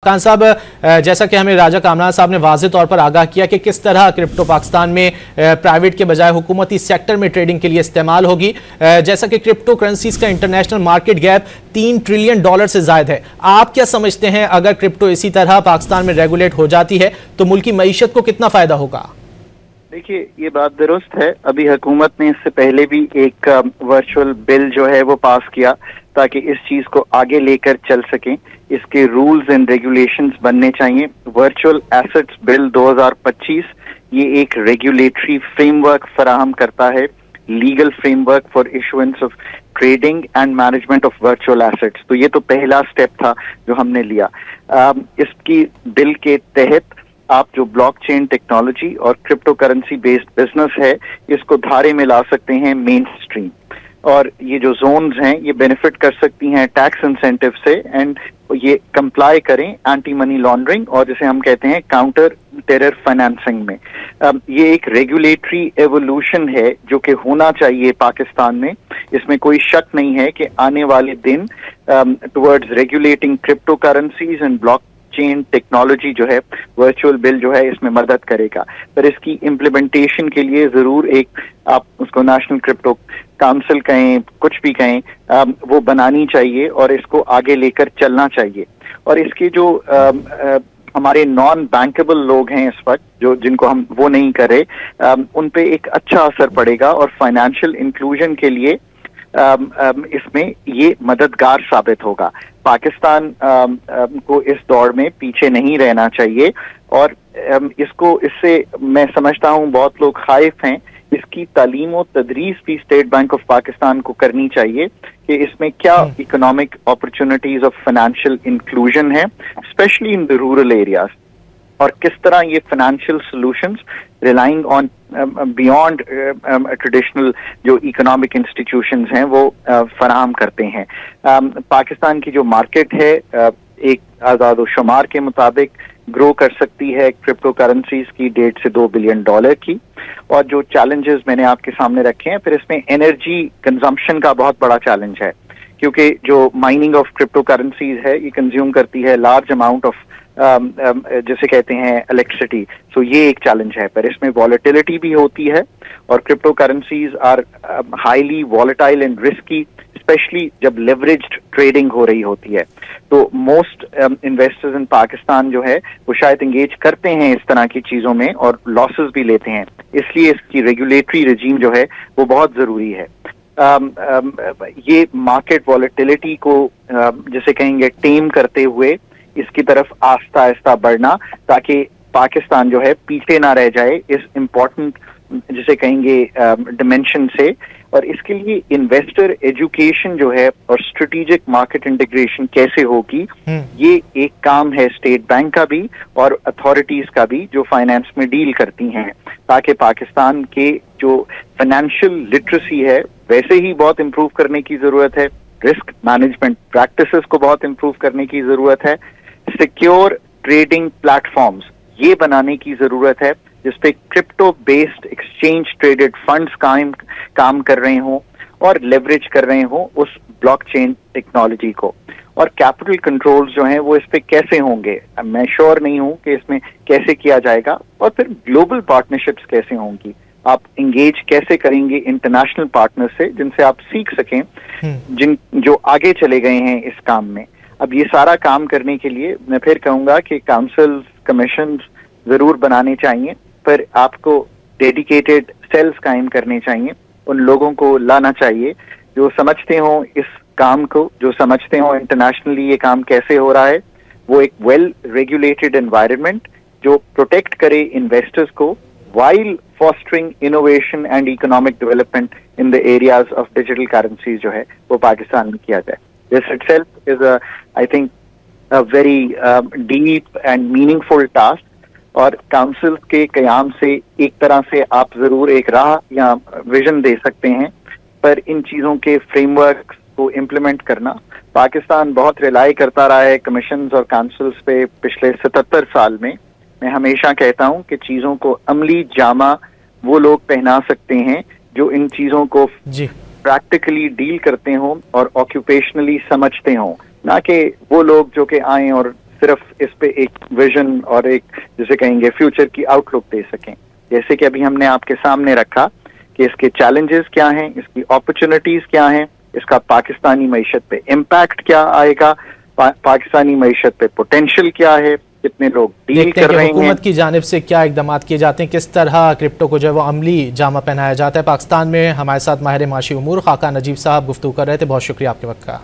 खान साहब, जैसा कि हमें राजा कामरान साहब ने वाज़ेह तौर पर आगाह किया कि किस तरह क्रिप्टो पाकिस्तान में प्राइवेट के बजाय हुकूमती सेक्टर में ट्रेडिंग के लिए इस्तेमाल होगी, जैसा कि क्रिप्टो करेंसीज का इंटरनेशनल मार्केट गैप $3 ट्रिलियन से ज़ायद है। आप क्या समझते हैं अगर क्रिप्टो इसी तरह पाकिस्तान में रेगुलेट हो जाती है तो मुल्की मईशत को कितना फ़ायदा होगा? देखिए, ये बात दुरुस्त है। अभी हुकूमत ने इससे पहले भी एक वर्चुअल बिल जो है वो पास किया ताकि इस चीज को आगे लेकर चल सकें। इसके रूल्स एंड रेगुलेशंस बनने चाहिए। वर्चुअल एसेट्स बिल 2025 ये एक रेगुलेटरी फ्रेमवर्क फराहम करता है, legal framework for issuance of trading and management of virtual assets. तो ये तो पहला स्टेप था जो हमने लिया। इसकी बिल के तहत आप जो ब्लॉकचेन टेक्नोलॉजी और क्रिप्टो करेंसी बेस्ड बिजनेस है इसको धारे में ला सकते हैं मेन स्ट्रीम, और ये जो जोन्स हैं ये बेनिफिट कर सकती हैं टैक्स इंसेंटिव से, एंड ये कंप्लाई करें एंटी मनी लॉन्ड्रिंग और जिसे हम कहते हैं काउंटर टेरर फाइनेंसिंग में। ये एक रेगुलेटरी एवोल्यूशन है जो कि होना चाहिए पाकिस्तान में। इसमें कोई शक नहीं है कि आने वाले दिन towards regulating crypto currencies and block chain technology जो है वर्चुअल बिल जो है इसमें मदद करेगा। पर इसकी इम्प्लीमेंटेशन के लिए जरूर एक, आप उसको नेशनल क्रिप्टो काउंसिल कहें, कुछ भी कहें, वो बनानी चाहिए और इसको आगे लेकर चलना चाहिए। और इसके जो हमारे नॉन बैंकेबल लोग हैं इस वक्त जो जिनको हम वो नहीं कर रहे, उन पे एक अच्छा असर पड़ेगा और फाइनेंशियल इंक्लूजन के लिए इसमें ये मददगार साबित होगा। पाकिस्तान को इस दौड़ में पीछे नहीं रहना चाहिए और इससे मैं समझता हूँ बहुत लोग खाइफ हैं। इसकी तालीम और तदरीस भी स्टेट बैंक ऑफ पाकिस्तान को करनी चाहिए कि इसमें क्या economic opportunities of financial inclusion है, specially in the rural areas, और किस तरह ये financial solutions relying on beyond traditional जो इकोनॉमिक इंस्टीट्यूशंस हैं वो फराहम करते हैं। पाकिस्तान की जो मार्केट है एक आज़ाद शुमार के मुताबिक ग्रो कर सकती है क्रिप्टो करेंसीज की $1.5 से $2 बिलियन की। और जो चैलेंजेस मैंने आपके सामने रखे हैं, फिर इसमें एनर्जी कंजम्पशन का बहुत बड़ा चैलेंज है क्योंकि जो माइनिंग ऑफ क्रिप्टो करेंसीज है ये कंज्यूम करती है लार्ज अमाउंट ऑफ जैसे कहते हैं इलेक्ट्रिसिटी। सो ये एक चैलेंज है। पर इसमें वॉलेटिलिटी भी होती है और crypto currencies are highly volatile and risky, specially जब लेवरेज्ड ट्रेडिंग हो रही होती है। तो मोस्ट इन्वेस्टर्स इन पाकिस्तान जो है वो शायद एंगेज करते हैं इस तरह की चीजों में और लॉसेस भी लेते हैं, इसलिए इसकी रेगुलेटरी रजीम जो है वो बहुत जरूरी है। ये मार्केट वॉलेटिलिटी को जैसे कहेंगे टेम करते हुए इसकी तरफ आस्ता आस्ता बढ़ना ताकि पाकिस्तान जो है पीछे ना रह जाए इस इम्पोर्टेंट जिसे कहेंगे डिमेंशन से। और इसके लिए इन्वेस्टर एजुकेशन जो है और स्ट्रेटेजिक मार्केट इंटीग्रेशन कैसे होगी, ये एक काम है स्टेट बैंक का भी और अथॉरिटीज का भी जो फाइनेंस में डील करती हैं, ताकि पाकिस्तान के जो फाइनेंशियल लिटरेसी है वैसे ही बहुत इम्प्रूव करने की जरूरत है, रिस्क मैनेजमेंट प्रैक्टिसेस को बहुत इम्प्रूव करने की जरूरत है, सिक्योर ट्रेडिंग प्लेटफॉर्म्स ये बनाने की जरूरत है जिसपे crypto based exchange traded funds काम कर रहे हों और लेवरेज कर रहे हों उस ब्लॉकचेन टेक्नोलॉजी को। और कैपिटल कंट्रोल्स जो हैं वो इस पे कैसे होंगे, मैं श्योर नहीं हूं कि इसमें कैसे किया जाएगा। और फिर ग्लोबल पार्टनरशिप्स कैसे होंगी, आप इंगेज कैसे करेंगे इंटरनेशनल पार्टनर से जिनसे आप सीख सकें, जो आगे चले गए हैं इस काम में। अब ये सारा काम करने के लिए मैं फिर कहूंगा कि काउंसिल कमीशन जरूर बनाने चाहिए, पर आपको डेडिकेटेड सेल्स कायम करने चाहिए, उन लोगों को लाना चाहिए जो समझते हो इस काम को, जो समझते हो इंटरनेशनली ये काम कैसे हो रहा है। वो एक वेल रेगुलेटेड एनवायरनमेंट जो प्रोटेक्ट करे इन्वेस्टर्स को while fostering innovation and economic development in the areas of digital currencies जो है वो पाकिस्तान में किया जाए। This itself is I think a very deep and meaningful task। और काउंसिल के कयाम से एक तरह से आप जरूर एक राह या विजन दे सकते हैं, पर इन चीजों के फ्रेमवर्क को इम्प्लीमेंट करना, पाकिस्तान बहुत रिलाई करता रहा है कमीशंस और काउंसिल्स पे पिछले 77 साल में। मैं हमेशा कहता हूं कि चीजों को अमली जामा वो लोग पहना सकते हैं जो इन चीजों को प्रैक्टिकली डील करते हों और ऑक्यूपेशनली समझते हों, ना कि वो लोग जो कि आए और صرف اس پہ ایک ویژن اور ایک جسے کہیں گے فیوچر کی آؤٹ لک دے سکیں. جیسے کہ ابھی ہم نے آپ کے سامنے رکھا کہ اس کے چیلنجز کیا ہیں, اس کی اپرچونٹیز کیا ہیں, اس کا پاکستانی معیشت پہ امپیکٹ کیا آئے گا, پاکستانی معیشت پہ پوٹینشیل کیا ہے, کتنے لوگ ڈیل کر رہے ہیں, حکومت کی جانب سے کیا اقدامات کیے جاتے ہیں, کس طرح کرپٹو کو جو ہے وہ عملی جامہ پہنایا جاتا ہے. پاکستان میں ہمارے ساتھ ماہر معاشی امور خاقہ نجیب صاحب گفتگو کر رہے تھے. بہت شکریہ آپ کے وقت کا.